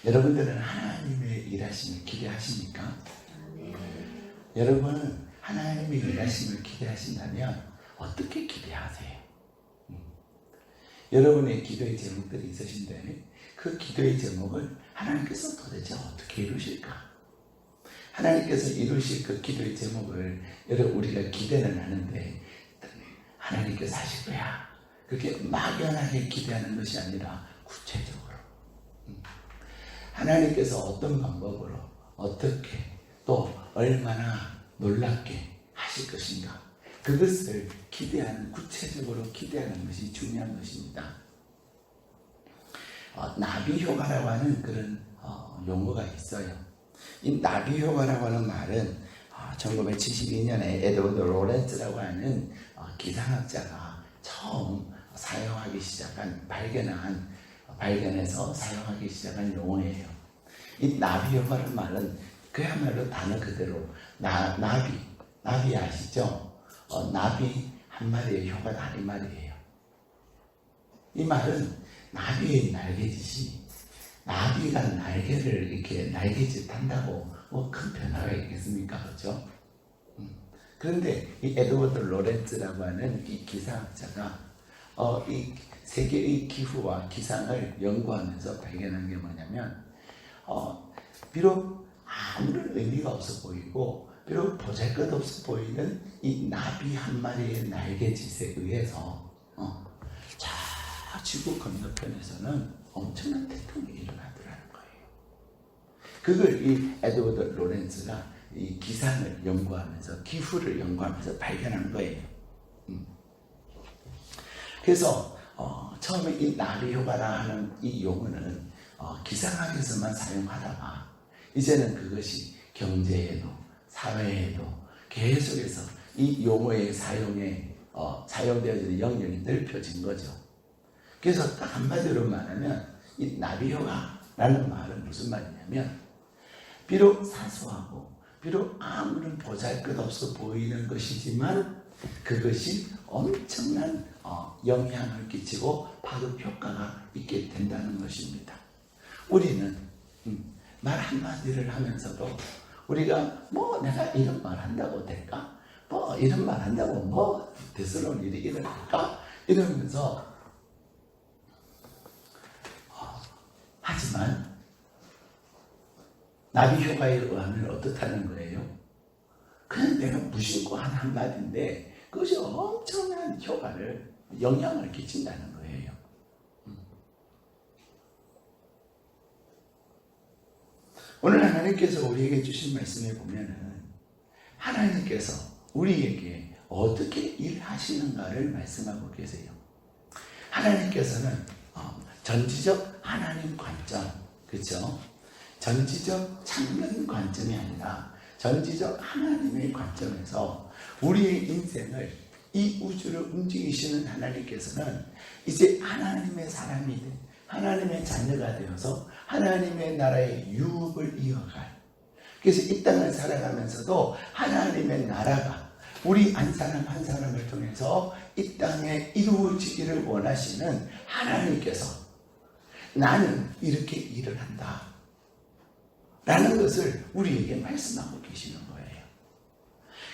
여러분들은 하나님의 일하심을 기대하십니까? 네. 여러분은 하나님의 일하심을 기대하신다면 어떻게 기대하세요? 여러분의 기도의 제목들이 있으신데 그 기도의 제목을 하나님께서 도대체 어떻게 이루실까? 하나님께서 이루실 그 기도의 제목을 여러분 우리가 기대는 하는데 하나님께서 하실 거야. 그렇게 막연하게 기대하는 것이 아니라 구체적으로 하나님께서 어떤 방법으로 어떻게 또 얼마나 놀랍게 하실 것인가 그것을 기대하는 구체적으로 기대하는 것이 중요한 것입니다. 나비효과라고 하는 그런 용어가 있어요. 이 나비효과라고 하는 말은 1972년에 에드워드 로렌츠라고 하는 기상학자가 처음 사용하기 시작한 발견해서 사용하기 시작한 용어예요. 이 나비효과라는 말은 그야말로 단어 그대로 나비 아시죠? 나비 한 마리의 효과다 이 말이에요. 이 말은 나비의 날개짓이 나비가 날개를 이렇게 날개짓 한다고 뭐 큰 변화가 있겠습니까? 그렇죠? 그런데 이 에드워드 로렌츠라고 하는 이 기상학자가 이 세계의 기후와 기상을 연구하면서 발견한 게 뭐냐면 비록 아무런 의미가 없어 보이고 비록 보잘것없어 보이는 이 나비 한 마리의 날개짓에 의해서 저 지구 건너편에서는 엄청난 태풍이 일어나더라는 거예요. 그걸 이 에드워드 로렌츠가 이 기상을 연구하면서 기후를 연구하면서 발견한 거예요. 그래서 처음에 이 나비효과라 하는 이 용어는 기상학에서만 사용하다가 이제는 그것이 경제에도 사회에도 계속해서 이 용어의 사용되어지는 영역이 넓혀진 거죠. 그래서 딱 한마디로 말하면 이 나비효과라는 말은 무슨 말이냐면 비록 사소하고 비록 아무런 보잘것없어 보이는 것이지만 그것이 엄청난 영향을 끼치고 파급 효과가 있게 된다는 것입니다. 우리는 말 한마디를 하면서도 우리가 뭐 내가 이런 말 한다고 될까? 뭐 이런 말 한다고 뭐 대수로운 일이 일어날까? 이러면서 하지만 나비효과에 의하면 어떻다는 거예요? 그냥 내가 무심코 한 한마디인데 그것이 엄청난 영향을 끼친다는 거예요. 오늘 하나님께서 우리에게 주신 말씀에 보면은 하나님께서 우리에게 어떻게 일하시는가를 말씀하고 계세요. 하나님께서는 전지적 하나님 관점, 그렇죠? 전지적 창년 관점이 아니라 전지적 하나님의 관점에서 우리의 인생을 이 우주를 움직이시는 하나님께서는 이제 하나님의 사람이 된 하나님의 자녀가 되어서 하나님의 나라의 유업을 이어갈, 그래서 이 땅을 살아가면서도 하나님의 나라가 우리 한 사람 한 사람을 통해서 이 땅에 이루어지기를 원하시는 하나님께서 나는 이렇게 일을 한다 라는 것을 우리에게 말씀하고 계시는 거예요.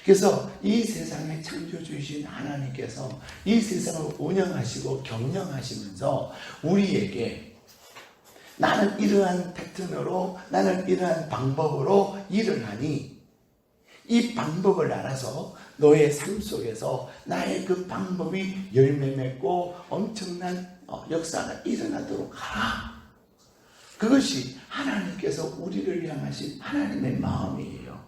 그래서 이 세상의 창조주이신 하나님께서 이 세상을 운영하시고 경영하시면서 우리에게 나는 이러한 패턴으로 나는 이러한 방법으로 일을 하니 이 방법을 알아서 너의 삶 속에서 나의 그 방법이 열매 맺고 엄청난 역사가 일어나도록 하라. 그것이 하나님께서 우리를 향하신 하나님의 마음이에요.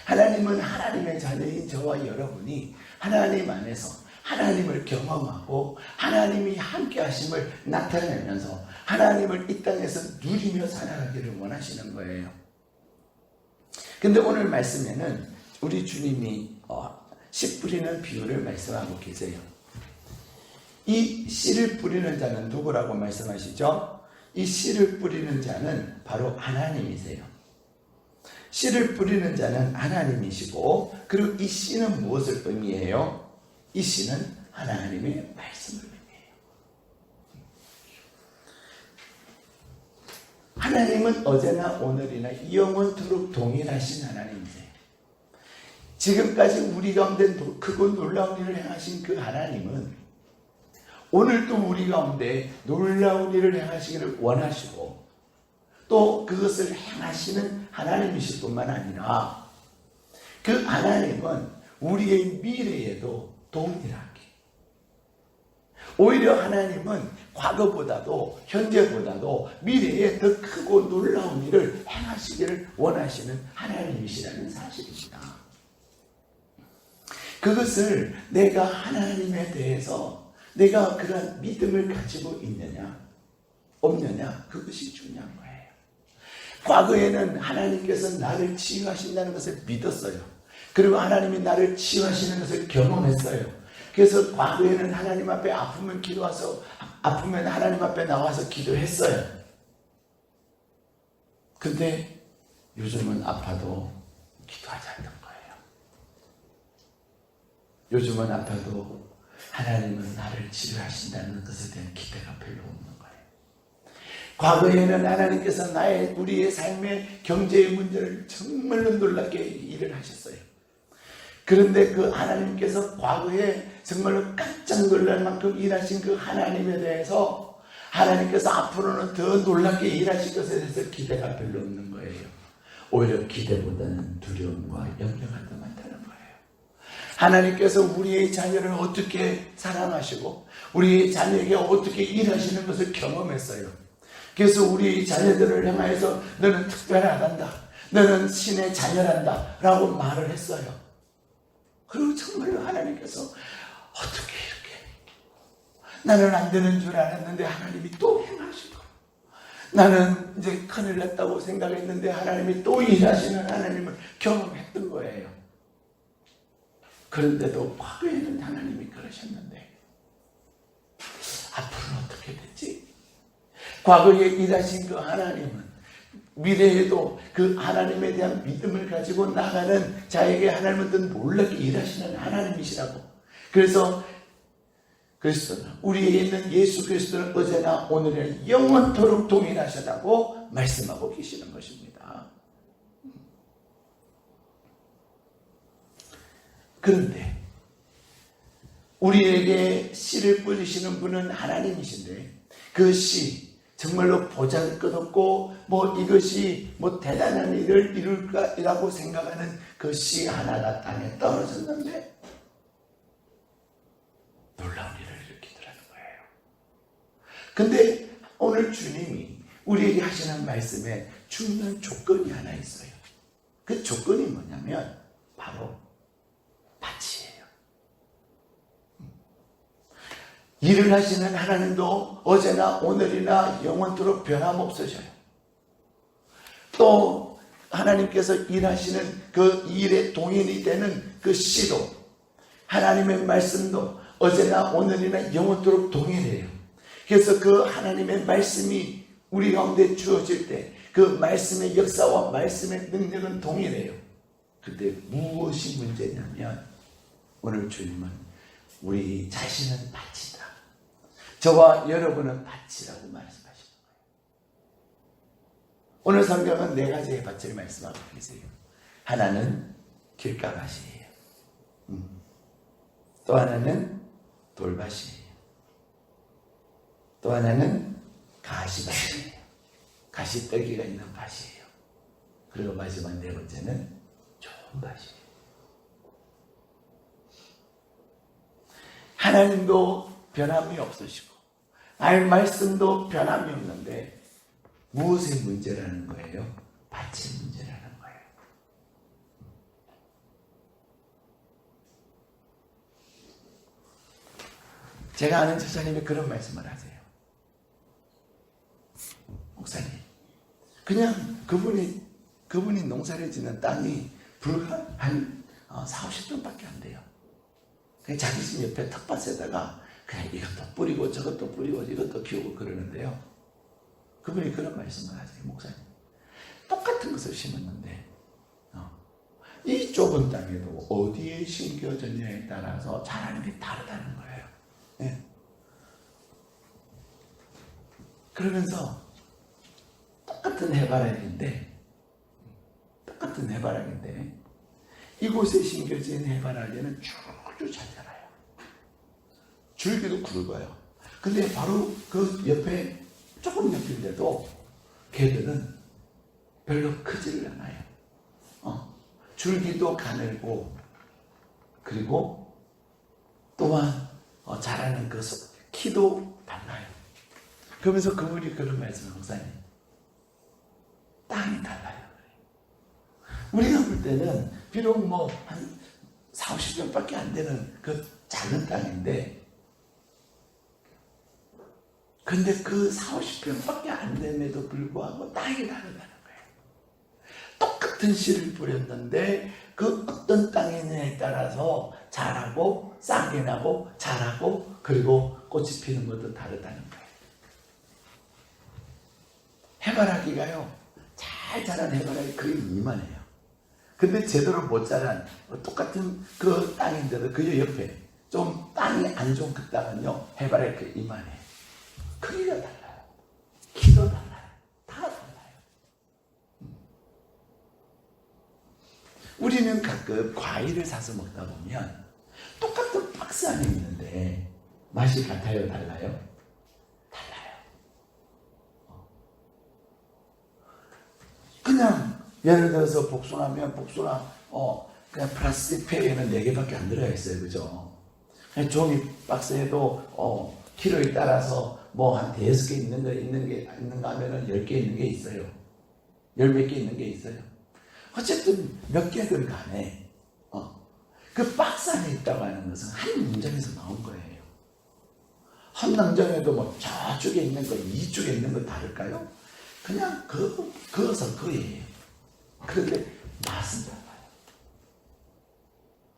하나님은 하나님의 자녀인 저와 여러분이 하나님 안에서 하나님을 경험하고 하나님이 함께 하심을 나타내면서 하나님을 이 땅에서 누리며 살아가기를 원하시는 거예요. 근데 오늘 말씀에는 우리 주님이 씨 뿌리는 비유를 말씀하고 계세요. 이 씨를 뿌리는 자는 누구라고 말씀하시죠? 이 씨를 뿌리는 자는 바로 하나님이세요. 씨를 뿌리는 자는 하나님이시고, 그리고 이 씨는 무엇을 의미해요? 이 씨는 하나님의 말씀을 의미해요. 하나님은 어제나 오늘이나 영원토록 동일하신 하나님이세요. 지금까지 우리 가운데 크고 놀라운 일을 행하신 그 하나님은 오늘도 우리 가운데 놀라운 일을 행하시기를 원하시고 또 그것을 행하시는 하나님이실 뿐만 아니라 그 하나님은 우리의 미래에도 동일하게 오히려 하나님은 과거보다도 현재보다도 미래에 더 크고 놀라운 일을 행하시기를 원하시는 하나님이시라는 사실입니다. 그것을 내가 하나님에 대해서 내가 그런 믿음을 가지고 있느냐 없느냐 그것이 중요한 거예요. 과거에는 하나님께서 나를 치유하신다는 것을 믿었어요. 그리고 하나님이 나를 치유하시는 것을 경험했어요. 그래서 과거에는 하나님 앞에 아프면 아프면 하나님 앞에 나와서 기도했어요. 근데 요즘은 아파도 기도하지 않는 거예요. 요즘은 아파도 하나님은 나를 치료하신다는 것에 대한 기대가 별로 없는 거예요. 과거에는 하나님께서 우리의 삶의 경제의 문제를 정말로 놀랍게 일을 하셨어요. 그런데 그 하나님께서 과거에 정말로 깜짝 놀랄 만큼 일하신 그 하나님에 대해서 하나님께서 앞으로는 더 놀랍게 일하실 것에 대해서 기대가 별로 없는 거예요. 오히려 기대보다는 두려움과 염려가 더 많다는 거예요. 하나님께서 우리의 자녀를 어떻게 사랑하시고 우리의 자녀에게 어떻게 일하시는 것을 경험했어요. 그래서 우리 자녀들을 향하여서 너는 특별하단다, 너는 신의 자녀란다 라고 말을 했어요. 그리고 정말로 하나님께서 어떻게 이렇게 나는 안 되는 줄 알았는데 하나님이 또 행하시고 나는 이제 큰일 났다고 생각했는데 하나님이 또 일하시는 하나님을 경험했던 거예요. 그런데도 과거에는 하나님이 그러셨는데 앞으로는 어떻게 됐지? 과거에 일하신 그 하나님은 미래에도 그 하나님에 대한 믿음을 가지고 나가는 자에게 하나님은 더 놀랍게 일하시는 하나님이시라고. 그래서 우리에 있는 예수 그리스도는 어제나 오늘이나 영원토록 동일하시다고 말씀하고 계시는 것입니다. 그런데 우리에게 씨를 뿌리시는 분은 하나님이신데 그 씨 정말로 보잘것없고 이것이 대단한 일을 이룰까라고 생각하는 그 씨 하나가 땅에 떨어졌는데 놀라운 일을 일으키더라는 거예요. 근데 오늘 주님이 우리에게 하시는 말씀에 중요한 조건이 하나 있어요. 그 조건이 뭐냐면 바로 밭이에요. 일을 하시는 하나님도 어제나 오늘이나 영원토록 변함없으셔요. 또 하나님께서 일하시는 그 일에 동인이 되는 그 씨도 하나님의 말씀도 어제나 오늘이나 영원토록 동일해요. 그래서 그 하나님의 말씀이 우리 가운데 주어질 때 그 말씀의 역사와 말씀의 능력은 동일해요. 근데 무엇이 문제냐면 오늘 주님은 우리 자신은 밭이다, 저와 여러분은 밭이라고 말씀하시는 거예요. 오늘 성경은 네 가지의 밭을 말씀하고 계세요. 하나는 길가밭이에요. 또 하나는 돌밭이에요. 또 하나는 가시밭이에요. 가시떨기가 있는 밭이에요. 그리고 마지막 네 번째는 좋은 밭이에요. 하나님도 변함이 없으시고 말씀도 변함이 없는데 무엇의 문제라는 거예요? 밭의 문제라는 거예요. 제가 아는 집사님이 그런 말씀을 하세요. 목사님, 그냥 그분이 농사를 짓는 땅이 불과 한 40평밖에 안 돼요. 그냥 자기 집 옆에 텃밭에다가 그냥 이것도 뿌리고 저것도 뿌리고 이것도 키우고 그러는데요. 그분이 그런 말씀을 하세요. 목사님, 똑같은 것을 심었는데 이 좁은 땅에도 어디에 심겨졌냐에 따라서 자라는 게 다르다는 거예요. 네. 그러면서 똑같은 똑같은 해바라기인데 이곳에 심겨진 해바라기는 쭉쭉 잘 자라요. 줄기도 굵어요. 근데 바로 그 옆에 조금 옆인데도 개들은 별로 크지를 않아요. 줄기도 가늘고 그리고 또한 자라는 그 키도 달라요. 그러면서 그분이 그런 말씀을 목사님, 땅이 달라요. 우리가 볼 때는 비록 뭐 한 4, 50평밖에 안 되는 그 작은 땅인데 근데 그 4, 50평밖에 안 됨에도 불구하고 땅이 다르다는 거예요. 똑같은 씨를 뿌렸는데 그 어떤 땅이냐에 따라서 자라고 싹이 나고 자라고 그리고 꽃이 피는 것도 다르다는 거예요. 해바라기가요, 잘 자란 해바라기 거의 이만해요. 근데 제대로 못 자란 똑같은 그 땅인데도 그 옆에 좀 땅이 안 좋은 그 땅은요, 해바라기 거의 이만해요. 크기가 달라요. 키도 달라요. 다 달라요. 우리는 가끔 과일을 사서 먹다 보면 똑같은 박스 안에 있는데 맛이 같아요? 달라요? 달라요. 그냥 예를 들어서 복숭아면 복숭아 그냥 플라스틱 팩에는 4개밖에 안 들어가 있어요. 그죠? 그냥 종이 박스에도 키로에 따라서 뭐 한 5개 있는가 하면은 10개 있는 게 있어요. 10몇 개 있는 게 있어요. 어쨌든 몇 개든 간에 그 박스 안에 있다고 하는 것은 한 농장에서 나온 거예요. 한 농장에도 뭐 저쪽에 있는 거, 이쪽에 있는 거 다를까요? 그냥 그어서 그예요. 그런데 맛은 달라요.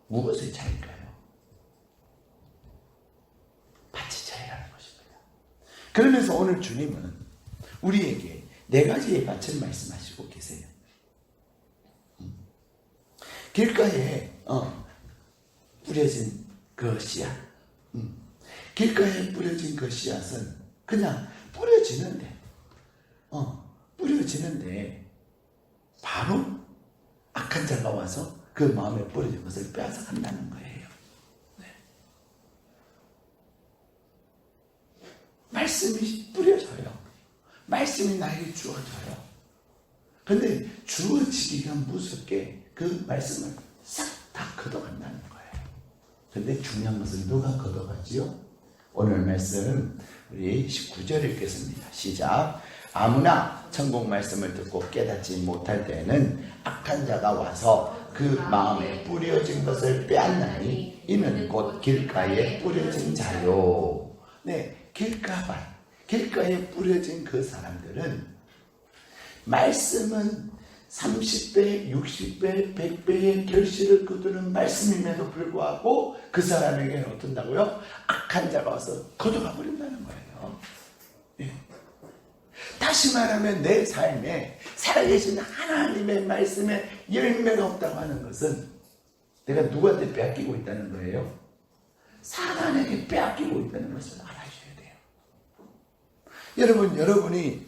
무엇의 차이일까요? 밭의 차이라는 것입니다. 그러면서 오늘 주님은 우리에게 4가지의 밭을 말씀하시고 계세요. 길가에 뿌려진 그 씨앗, 길가에 뿌려진 그 씨앗은 그냥 뿌려지는데 바로 악한 자가 와서 그 마음에 뿌려진 것을 빼앗아간다는 거예요. 네. 말씀이 뿌려져요. 말씀이 나에게 주어져요. 근데 주어지기가 무섭게 그 말씀을 싹 다 걷어간다는 거예요. 근데 중요한 것은 누가 걷어가지요? 오늘 말씀 우리 19절 읽겠습니다. 시작. 아무나 천국 말씀을 듣고 깨닫지 못할 때에는 악한 자가 와서 그 마음에 뿌려진 것을 빼앗나니 이는 곧 길가에 뿌려진 자요. 네, 길가에 뿌려진 그 사람들은 말씀은 30배, 60배, 100배의 결실을 거두는 말씀임에도 불구하고 그 사람에게는 어떤다고요? 악한 자가 와서 거둬가 버린다는 거예요. 네. 다시 말하면 내 삶에 살아계신 하나님의 말씀에 열매가 없다고 하는 것은 내가 누구한테 빼앗기고 있다는 거예요? 사단에게 빼앗기고 있다는 것을 알아주셔야 돼요. 여러분이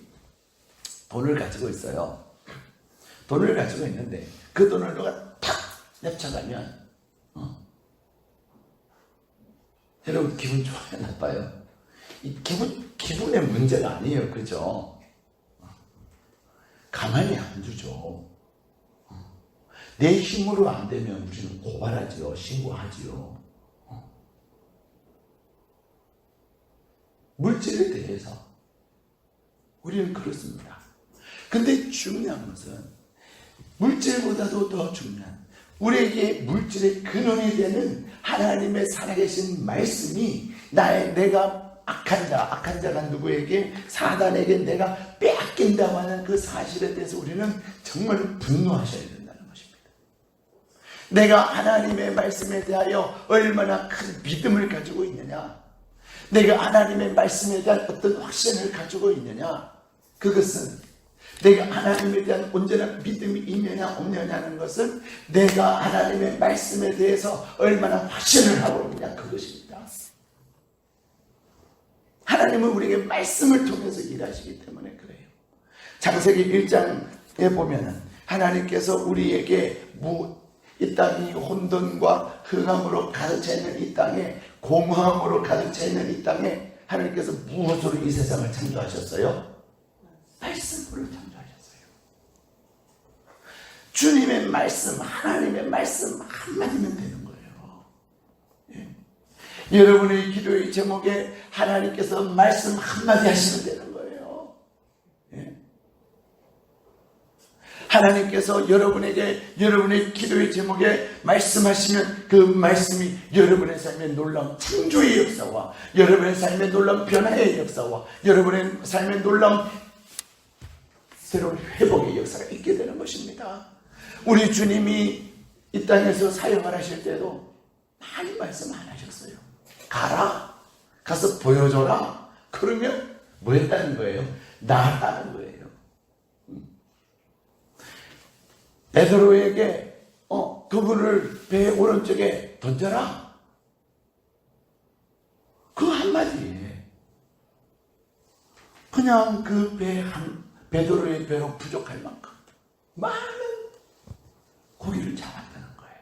돈을 가지고 있어요. 돈을 가지고 있는데 그 돈을 누가 탁 냅쳐가면 여러분 기분 좋아요? 나빠요? 이 기분의 문제가 아니에요. 그죠? 가만히 안 두죠. 내 힘으로 안 되면 우리는 고발하지요. 신고하지요. 물질에 대해서 우리는 그렇습니다. 근데 중요한 것은 물질보다도 더 중요한 우리에게 물질의 근원이 되는 하나님의 살아계신 말씀이 내가 악한 자가 누구에게 사단에게 내가 빼앗긴다고 하는 그 사실에 대해서 우리는 정말 분노하셔야 된다는 것입니다. 내가 하나님의 말씀에 대하여 얼마나 큰 믿음을 가지고 있느냐, 내가 하나님의 말씀에 대한 어떤 확신을 가지고 있느냐, 그것은 내가 하나님에 대한 온전한 믿음이 있느냐 없느냐는 것은 내가 하나님의 말씀에 대해서 얼마나 확신을 하고 있느냐, 그것입니다. 하나님은 우리에게 말씀을 통해서 일하시기 때문에 그래요. 창세기 1장에 보면은 하나님께서 우리에게 이 땅이 혼돈과 흑암으로 가득 차 있는 이 땅에, 공허함으로 가득 차 있는 이 땅에 하나님께서 무엇으로 이 세상을 창조하셨어요? 말씀으로 창조하셨어요. 주님의 말씀, 하나님의 말씀 한마디면 되는 거예요. 예. 여러분의 기도의 제목에 하나님께서 말씀 한마디 하시면 되는 거예요. 예. 하나님께서 여러분의 기도의 제목에 말씀하시면 그 말씀이 여러분의 삶의 놀라운 창조의 역사와 여러분의 삶의 놀라운 변화의 역사와 여러분의 삶의 놀라운 새로운 회복의 역사가 있게 되는 것입니다. 우리 주님이 이 땅에서 사역을 하실 때도 많이 말씀 안 하셨어요. 가서 보여줘라. 그러면 뭐 했다는 거예요? 나았다는 거예요. 베드로에게 그분을 배 오른쪽에 던져라. 그 한마디에 그냥 그 베드로의 배로 부족할 만큼 많은 고기를 잡았다는 거예요.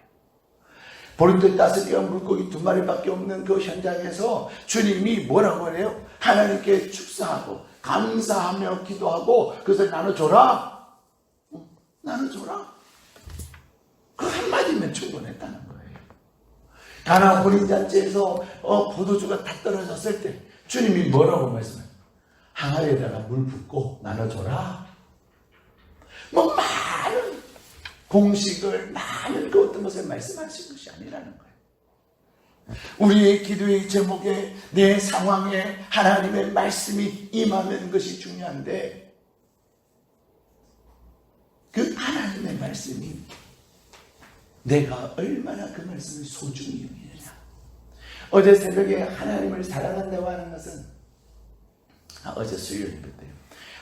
보리떡 5개와 물고기 2마리밖에 없는 그 현장에서 주님이 뭐라고 해요? 하나님께 축사하고 감사하며 기도하고 그것을 나눠줘라. 나눠줘라. 그 한마디면 충분했다는 거예요. 가나 혼인잔치에서 포도주가 다 떨어졌을 때 주님이 뭐라고 말씀해요? 항아리에다가 물 붓고 나눠줘라. 뭐 많은 공식을, 많은 그 어떤 것을 말씀하신 것이 아니라는 거예요. 우리의 기도의 제목에 내 상황에 하나님의 말씀이 임하는 것이 중요한데 그 하나님의 말씀이 내가 얼마나 그 말씀을 소중히 여기느냐. 어제 새벽에 하나님을 사랑한다고 하는 것은 어제 수요일 예배때요.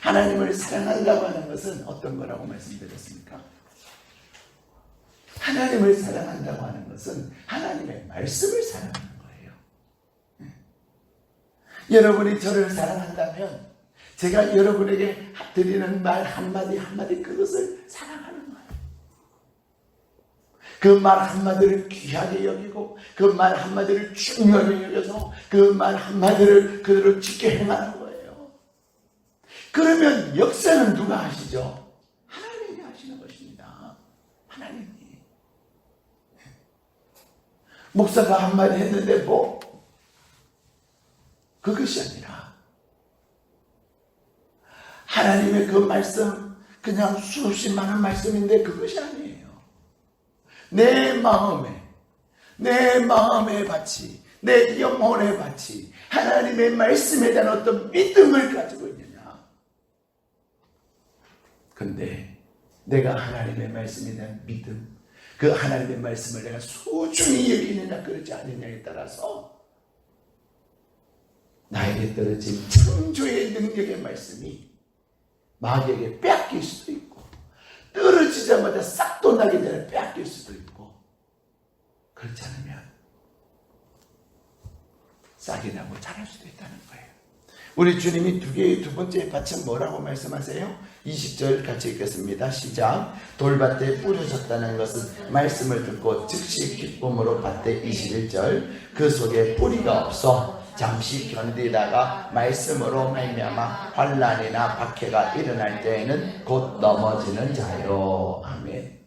하나님을 사랑한다고 하는 것은 어떤 거라고 말씀드렸습니까? 하나님을 사랑한다고 하는 것은 하나님의 말씀을 사랑하는 거예요. 여러분이 저를 사랑한다면 제가 여러분에게 드리는 말 한마디 한마디 그것을 사랑하는 거예요. 그 말 한마디를 귀하게 여기고 그 말 한마디를 중요하게 여겨서 그 말 한마디를 그대로 지켜 행하는 거예요. 그러면 역사는 누가 하시죠? 하나님이 하시는 것입니다. 하나님이. 목사가 한마디 했는데 뭐 그것이 아니라 하나님의 그 말씀 그냥 수없이 많은 말씀인데 그것이 아니에요. 내 마음의 밭이, 내 영혼의 밭이 하나님의 말씀에 대한 어떤 믿음을 가지고 있느냐. 근데 내가 하나님의 말씀에 대한 믿음, 그 하나님의 말씀을 내가 소중히 여기느냐 그렇지 않느냐에 따라서 나에게 떨어진 창조의 능력의 말씀이 마귀에게 빼앗길 수도 있고 떨어지자마자 싹 돋나기 전에 빼앗길 수도 있고 그렇지 않으면 싹이 나고 자랄 수도 있다는 거예요. 우리 주님이 두 번째 밭은 뭐라고 말씀하세요? 20절 같이 읽겠습니다. 시작. 돌밭에 뿌려졌다는 것은 말씀을 듣고 즉시 기쁨으로 밭에 21절 그 속에 뿌리가 없어 잠시 견디다가 말씀으로 말미암아 환난이나 박해가 일어날 때에는 곧 넘어지는 자요. 아멘.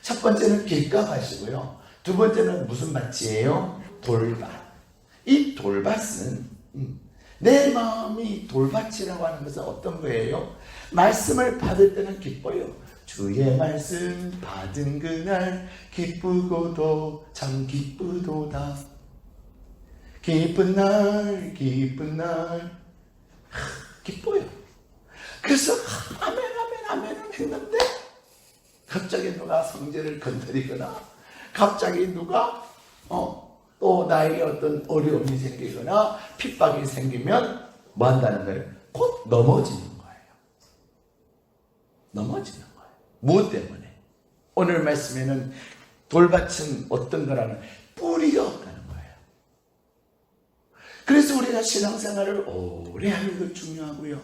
첫 번째는 길가밭이고요. 두 번째는 무슨 밭이에요? 돌밭. 이 돌밭은 내 마음이 돌밭이라고 하는 것은 어떤 거예요? 말씀을 받을 때는 기뻐요. 주의 말씀 받은 그날 기쁘고도 참 기쁘도다. 기쁜 날 기뻐요. 그래서 아멘 했는데 갑자기 누가 성질을 건드리거나 갑자기 누가 또 나에게 어떤 어려움이 생기거나 핍박이 생기면 뭐 한다는 거예요? 곧 넘어지는 거예요. 넘어지는 거예요. 무엇 때문에? 오늘 말씀에는 돌밭은 어떤 거라는 뿌리가 없다는 거예요. 그래서 우리가 신앙생활을 오래 하는 것 중요하고요.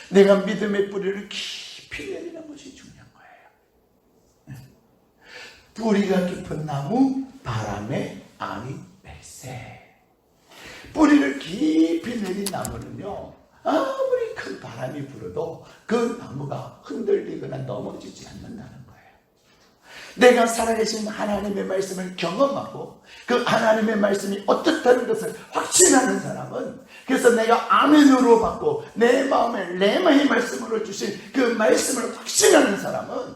내가 믿음의 뿌리를 깊이 내리는 것이 중요한 거예요. 뿌리가 깊은 나무 바람에 알이 멜세. 뿌리를 깊이 내린 나무는요, 아무리 큰 바람이 불어도 그 나무가 흔들리거나 넘어지지 않는다는 거예요. 내가 살아계신 하나님의 말씀을 경험하고 그 하나님의 말씀이 어떻다는 것을 확신하는 사람은, 그래서 내가 아멘으로 받고 내 마음에 레마의 말씀으로 주신 그 말씀을 확신하는 사람은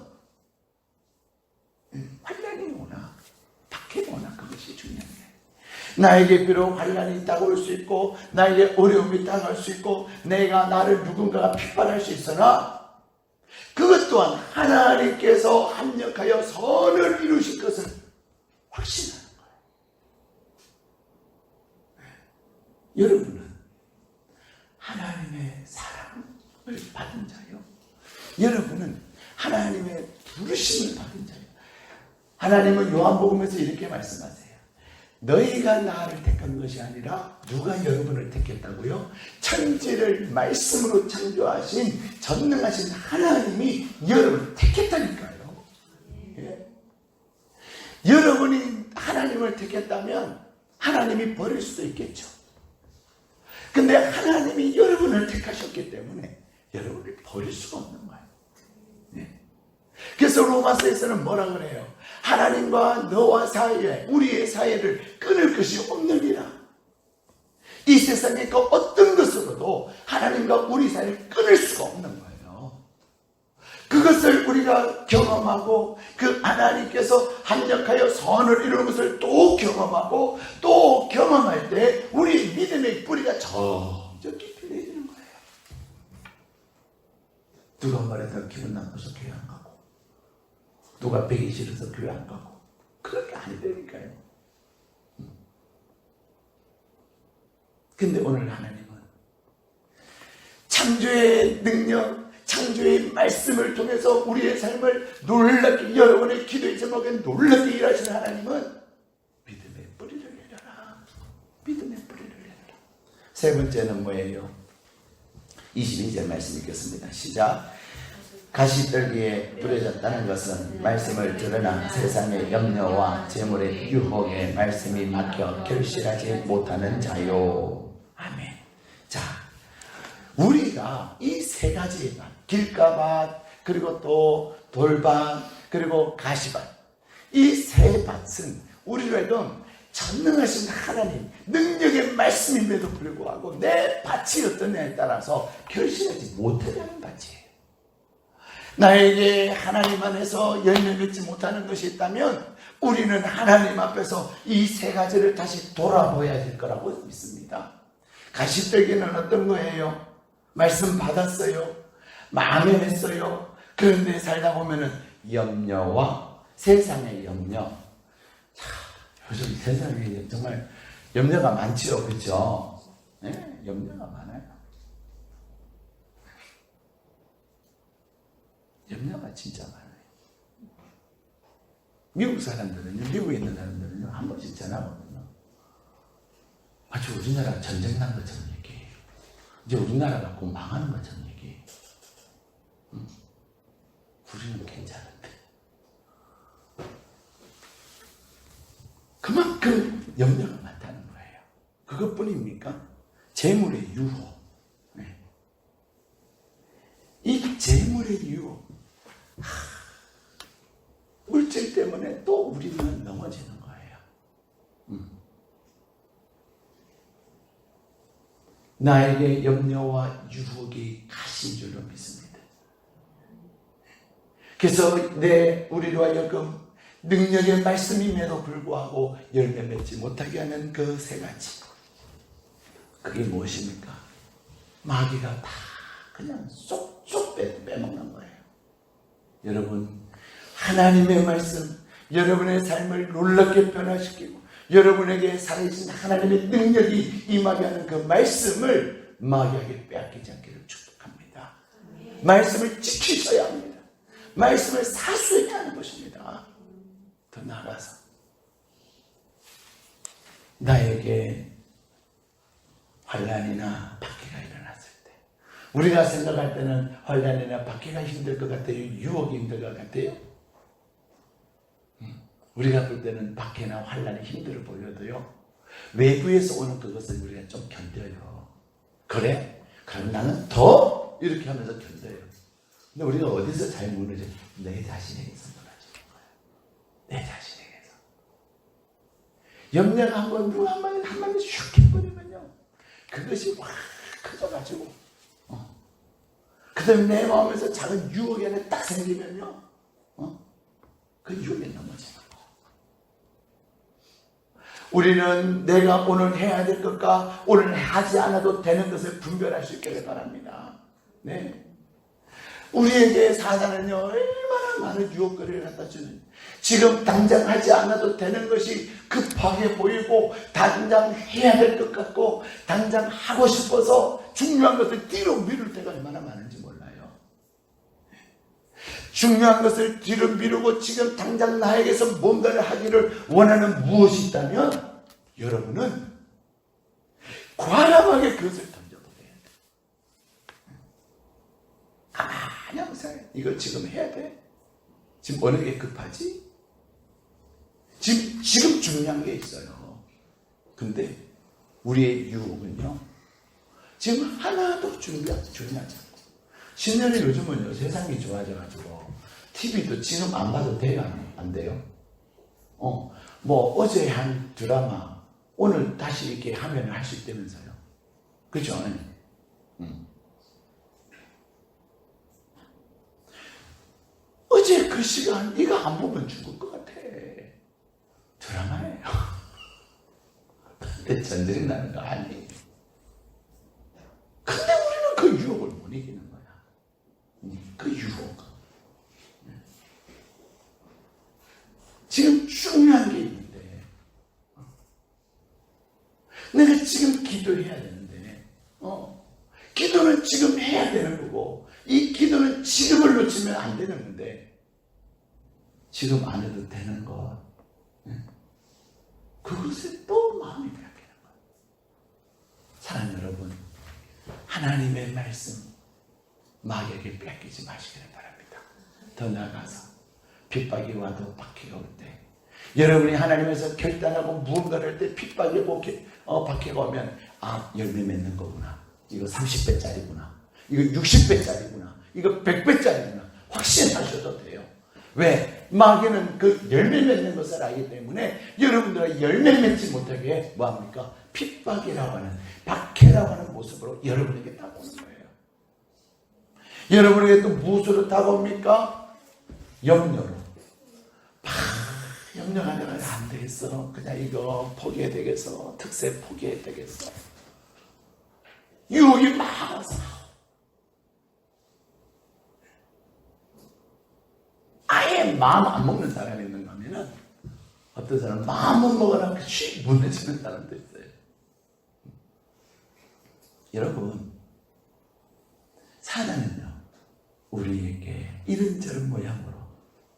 환난이 오나 박해 오나 그것이 중요한 거예요. 나에게 비록 환난이 있다고 올 수 있고 나에게 어려움이 있다고 할 수 있고 내가 나를 누군가가 핍박할 수 있으나 그것 또한 하나님께서 합력하여 선을 이루실 것을 확신하는 거예요. 여러분은 하나님의 사랑을 받은 자요, 여러분은 하나님의 부르심을 받은 자요. 하나님은 요한복음에서 이렇게 말씀하세요. 너희가 나를 택한 것이 아니라 누가 여러분을 택했다고요? 천지를 말씀으로 창조하신 전능하신 하나님이 여러분을 택했다니까요. 예? 여러분이 하나님을 택했다면 하나님이 버릴 수도 있겠죠. 근데 하나님이 여러분을 택하셨기 때문에 여러분을 버릴 수가 없는 거예요. 예? 그래서 로마서에서는 뭐라 그래요? 하나님과 너와 사이에, 우리의 사이를 끊을 것이 없느니라. 이 세상의 그 어떤 것으로도 하나님과 우리 사이를 끊을 수가 없는 거예요. 그것을 우리가 경험하고 그 하나님께서 합력하여 선을 이루는 것을 또 경험하고 또 경험할 때 우리 믿음의 뿌리가 점점 깊이 내리는 거예요. 누가 말해도 기분 나빠서 교회 안 가고, 누가 배기 싫어서 교회 안 가고, 그렇게 아니라니까요. 근데 오늘 하나님은 창조의 능력, 창조의 말씀을 통해서 우리의 삶을 놀랍게, 여러분의 기도의 제목에 놀랍게 일하시는 하나님은 믿음의 뿌리를 내려라. 믿음의 뿌리를 내려라. 세 번째는 뭐예요? 22절 말씀 읽겠습니다. 시작. 가시떨기에 뿌려졌다는 것은 말씀을 들으나 세상의 염려와 재물의 유혹에 말씀이 막혀 결실하지 못하는 자요. 아멘. 자, 우리가 이 세 가지의 밭, 길가밭, 그리고 또 돌밭, 그리고 가시밭, 이 세 밭은 우리가 전능하신 하나님 능력의 말씀임에도 불구하고 내 밭이 어떠냐에 따라서 결실하지 못하는 밭이에요. 나에게 하나님 안에서 열매 맺지 못하는 것이 있다면 우리는 하나님 앞에서 이 세 가지를 다시 돌아보아야 될 거라고 믿습니다. 가시떨기는 어떤 거예요? 말씀 받았어요. 마음에 했어요. 그런데 살다 보면은 염려와 세상의 염려. 자, 요즘 세상에 정말 염려가 많지요. 그렇죠? 네? 염려가 많아요. 염려가 진짜 많아요. 미국 사람들은요, 미국에 있는 사람들은요, 한 번씩 전화하거든요. 마치 우리나라가 전쟁 난 것처럼 얘기해요. 이제 우리나라가 곧 망하는 것처럼 얘기해요. 우리는 괜찮은데. 그만큼 염려가 많다는 거예요. 그것뿐입니까? 재물의 유혹. 네. 이 재물의 유혹. 물질 때문에 또 우리는 넘어지는 거예요. 나에게 염려와 유혹이 가신 줄로 믿습니다. 그래서 우리로 하여금 능력의 말씀임에도 불구하고 열매 맺지 못하게 하는 그 세 가지, 그게 무엇입니까? 마귀가 다 그냥 쏙쏙 빼먹는 거예요. 여러분, 하나님의 말씀, 여러분의 삶을 놀랍게 변화시키고 여러분에게 살아계신 하나님의 능력이 임하게 하는 그 말씀을 마귀에게 빼앗기지 않기를 축복합니다. 말씀을 지키셔야 합니다. 말씀을 사수해야 하는 것입니다. 더 나아가서 나에게 환난이나 박해가 일어났을 때, 우리가 생각할 때는 환난이나 박해가 힘들 것 같아요? 유혹이 힘들 것 같아요? 우리가 볼 때는 박해나 환난이 힘들어 보여도요, 외부에서 오는 그것을 우리가 좀 견뎌요. 그래? 그럼 나는 더 이렇게 하면서 견뎌요. 근데 우리가 어디서 잘 무너져? 내 자신에게서 무너지는 거예요. 내 자신에게서. 염려가 한번 누가 한마디 슉 해버리면요, 그것이 확 커져가지고, 그 다음에 내 마음에서 작은 유혹이 하나 딱 생기면요, 그 유혹에 넘어지는 거예요. 우리는 내가 오늘 해야 될 것과 오늘 하지 않아도 되는 것을 분별할 수 있기를 바랍니다. 네. 우리에게 사단은요, 얼마나 많은 유혹거리를 갖다 주는, 지금 당장 하지 않아도 되는 것이 급하게 보이고 당장 해야 될 것 같고 당장 하고 싶어서 중요한 것을 뒤로 미룰 때가 얼마나 많은지 몰라요. 중요한 것을 뒤로 미루고 지금 당장 나에게서 뭔가를 하기를 원하는 무엇이 있다면 여러분은 과감하게 그것을 던져버려야 돼. 가만히 항상 이걸 지금 해야 돼. 지금 어느 게 급하지? 지금 중요한 게 있어요. 근데 우리의 유혹은요, 지금 하나도 중요하지 않고, 신년에 요즘은요, 세상이 좋아져가지고 TV도 지금 안 봐도 돼요? 안 돼요? 뭐 어제 한 드라마 오늘 다시 이렇게 하면 할 수 있다면서요. 그죠? 어제 그 시간 이거 안 보면 죽을 것 같아. 드라마예요. 근데 전쟁 나는 거 아니에요. 근데 우리는 그 유혹을 못 이기는 거야. 그 유혹. 지금 중요한 게 있는데, 내가 지금 기도해야 되는데, 기도는 지금 해야 되는 거고, 이 기도는 지금을 놓치면 안 되는 건데, 지금 안 해도 되는 것, 그것에 또 마음이 바뀌는 거예요. 사랑하는 여러분, 하나님의 말씀 마귀에게 뺏기지 마시기를 바랍니다. 더 나아가서 핍박이 와도 박해가 올 때, 여러분이 하나님에서 결단하고 무언가를 할 때 핍박이 오고 박해가 오면, 아, 열매 맺는 거구나, 이거 30배짜리구나, 이거 60배짜리구나, 이거 100배짜리구나 확신하셔도 돼요. 왜? 마귀는 그 열매 맺는 것을 알기 때문에 여러분들이 열매 맺지 못하게 뭐합니까? 핍박이라고 하는, 박해라고 하는 모습으로 여러분에게 다가오는 거예요. 여러분에게 또 무엇으로 다가옵니까? 염려로. 염려하다가 안 되겠어, 그냥 이거 포기해야 되겠어, 특세 포기해야 되겠어, 유혹이 막 와서 아예 마음 안 먹는 사람이 있는가 하면은, 어떤 사람은 마음 못 먹으라고 씩 무너지는 사람도 있어요. 여러분, 사단은요, 우리에게 이런저런 모양으로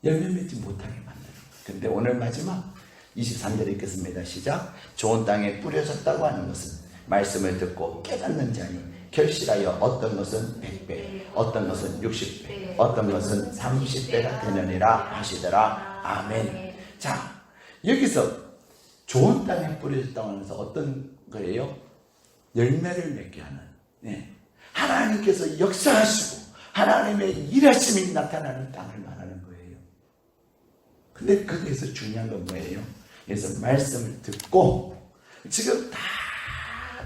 열매 맺지 못하게 만드는 거예요. 근데 오늘 마지막 23절에 읽겠습니다. 시작. 좋은 땅에 뿌려졌다고 하는 것은 말씀을 듣고 깨닫는 자니 결실하여 어떤 것은 100배, 어떤 것은 60배, 어떤 것은 30배가 되느니라 하시더라. 아멘. 자, 여기서 좋은 땅에 뿌려졌다고 하면서 어떤 거예요? 열매를 맺게 하는, 하나님께서 역사하시고 하나님의 일하심이 나타나는 땅을 말하는 거예요. 근데 거기에서 중요한 건 뭐예요? 그래서 말씀을 듣고, 지금 다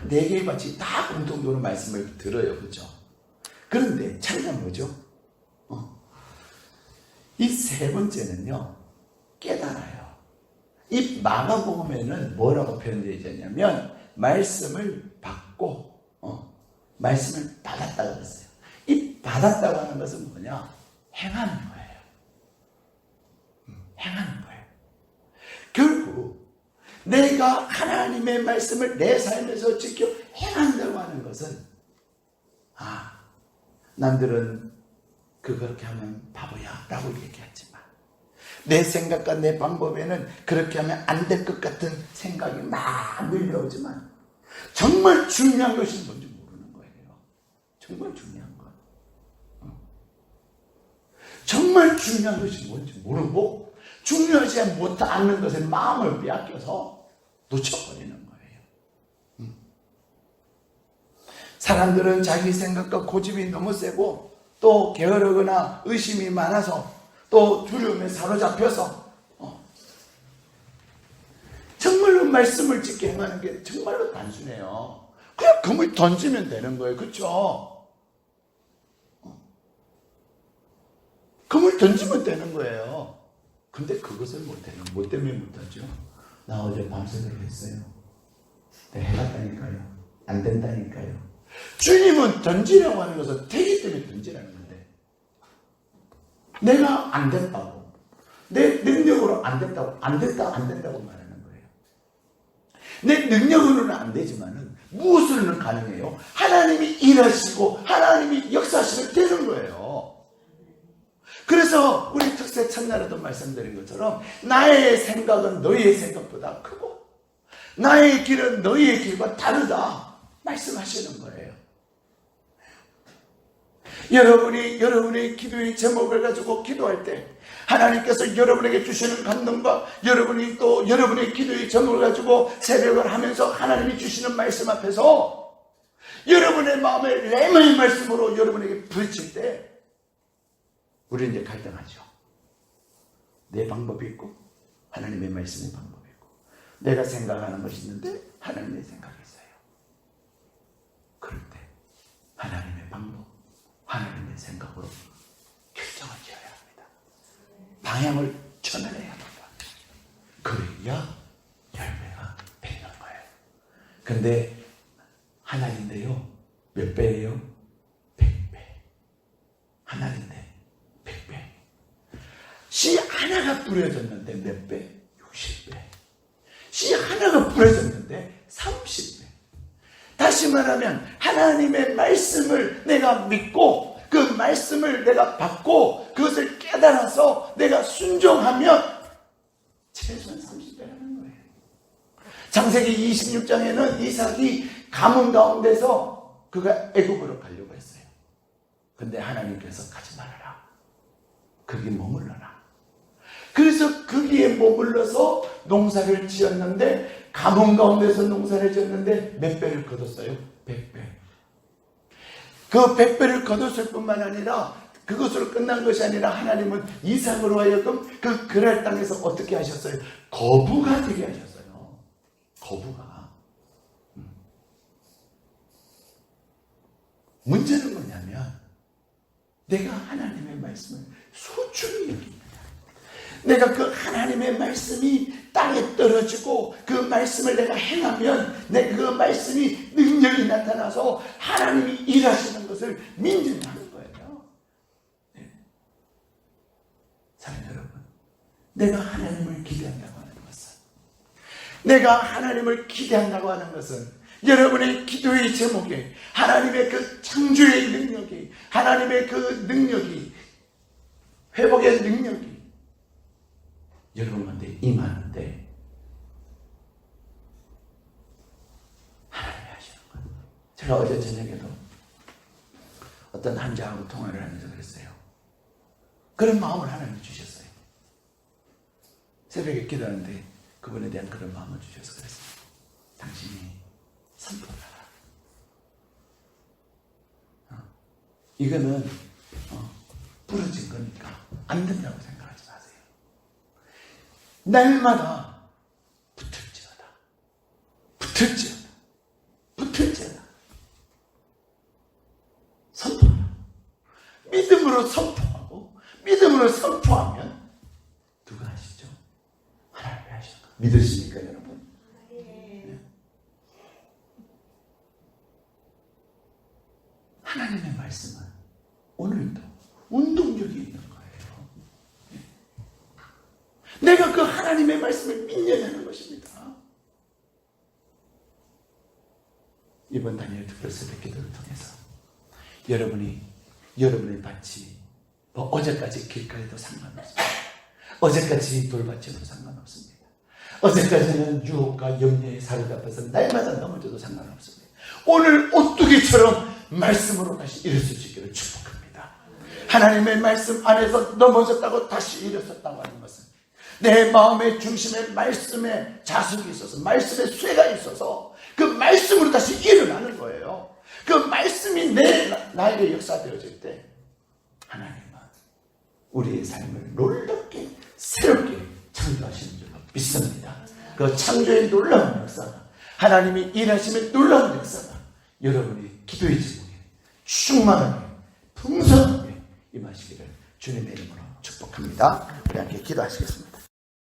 4개의 밭이 다 공통적으로 말씀을 들어요. 그렇죠? 그런데 차이가 뭐죠? 이 세 번째는요, 깨달아요. 이 마가복음에는 뭐라고 표현되어 있냐면, 말씀을 받고 말씀을 받았다고 그랬어요. 이 받았다고 하는 것은 뭐냐? 행하는 거예요. 행하는 거예요. 결국 내가 하나님의 말씀을 내 삶에서 지켜 행한다고 하는 것은, 남들은 그렇게 하면 바보야 라고 얘기하지만, 내 생각과 내 방법에는 그렇게 하면 안 될 것 같은 생각이 막 밀려오지만, 정말 중요한 것이 뭔지 모르는 거예요. 정말 중요한 것. 정말 중요한 것이 뭔지 모르고 중요하지 못하지 않는 것에 마음을 빼앗겨서 놓쳐버리는 거예요. 사람들은 자기 생각과 고집이 너무 세고 또 게으르거나 의심이 많아서 또 두려움에 사로잡혀서 정말로 말씀을 지켜 행하는 게 정말로 단순해요. 그냥 금을 던지면 되는 거예요. 그렇죠? 금을 던지면 되는 거예요. 근데 그것을 못해요. 뭐 때문에 못하죠? 나 어제 밤새도록 했어요. 내가 해봤다니까요. 안 된다니까요. 주님은 던지라고 하는 것은 되기 때문에 던지라는 건데 내가 안 됐다고 내 능력으로 안 된다고 안 된다고 말하는 거예요. 내 능력으로는 안 되지만은 무엇으로는 가능해요? 하나님이 일하시고 하나님이 역사하시면 되는 거예요. 그래서 우리 특세 첫날에도 말씀드린 것처럼 나의 생각은 너희의 생각보다 크고 나의 길은 너희의 길과 다르다 말씀하시는 거예요. 여러분의 기도의 제목을 가지고 기도할 때 하나님께서 여러분에게 주시는 감동과 여러분이 또 여러분의 기도의 제목을 가지고 새벽을 하면서 하나님이 주시는 말씀 앞에서 여러분의 마음에 렘의 말씀으로 여러분에게 부딪힐 때 우리는 이제 갈등하죠. 내 방법이 있고 하나님의 말씀의 방법이 있고 내가 생각하는 것이 있는데 하나님의 생각이 있어요. 그럴 때 하나님의 방법, 하나님의 생각으로 결정을 지어야 합니다. 방향을 전환해야 합니다. 그래야 열매가 맺는 거예요. 그런데 하나인데요. 몇 배예요? 100배. 하나인데 100배. 씨 하나가 뿌려졌는데 몇 배? 60배. 씨 하나가 뿌려졌는데 30배. 다시 말하면 하나님의 말씀을 내가 믿고 그 말씀을 내가 받고 그것을 깨달아서 내가 순종하면 최소한 30배라는 거예요. 창세기 26장에는 이삭이 가뭄 가운데서 그가 애굽으로 가려고 했어요. 근데 하나님께서 가지 말아라. 거기 머물러라. 그래서 거기에 머물러서 농사를 지었는데 가뭄 가운데서 농사를 지었는데 몇 배를 거뒀어요? 100배. 그 100배를 거뒀을 뿐만 아니라 그것으로 끝난 것이 아니라 하나님은 이삭으로 하여금 그 그랄 땅에서 어떻게 하셨어요? 거부가 되게 하셨어요. 거부가. 문제는 뭐냐면 내가 하나님의 말씀을 소중히 여깁니다. 내가 그 하나님의 말씀이 땅에 떨어지고 그 말씀을 내가 행하면 내 그 말씀이 능력이 나타나서 하나님이 일하시는 것을 민증하는 거예요. 네. 사랑하는 여러분, 내가 하나님을 기대한다고 하는 것은 내가 하나님을 기대한다고 하는 것은 여러분의 기도의 제목에 하나님의 그 창조의 능력이 하나님의 그 능력이 회복의 능력이 여러분한테 임하는데 하나님이 하시는 거예요. 제가 어제 저녁에도 어떤 환자하고 통화를 하면서 그랬어요. 그런 마음을 하나님이 주셨어요. 새벽에 기도하는데 그분에 대한 그런 마음을 주셔서 그랬어요. 당신이 선포하라. 이거는 부러진 거니까 안 된다고 생각하지 마세요. 날마다 붙을지어다. 붙을지어다. 붙을지어다. 선포하라. 믿음으로 선포하고 믿음으로 선포하면 누가 하시죠? 하나님이 하시는 거. 믿으십니까 여러분? 하나님의 말씀은 오늘도 운동력이 있는 거예요. 내가 그 하나님의 말씀을 믿느냐 하는 것입니다. 이번 다니엘 특별 새벽 기도를 통해서 여러분의 밭이 뭐 어제까지 길가에도 상관없습니다. 어제까지 돌밭이어도 상관없습니다. 어제까지는 유혹과 염려에 사로잡혀서 날마다 넘어져도 상관없습니다. 오늘 오뚜기처럼 말씀으로 다시 일어설 수 있기를 축복합니다. 하나님의 말씀 안에서 넘어졌다고 다시 일어섰다고 하는 것은 내 마음의 중심에 말씀의 자석이 있어서 말씀의 쇠가 있어서 그 말씀으로 다시 일어나는 거예요. 그 말씀이 나에게 역사되어질 때 하나님은 우리의 삶을 놀랍게 새롭게 창조하시는 줄로 믿습니다. 그 창조의 놀라운 역사가 하나님이 일하시는 놀라운 역사가 여러분이 기도의 제목에 충만하게 풍성하게 임하시기를 주님의 이름으로 축복합니다. 우리 함께 기도하시겠습니다.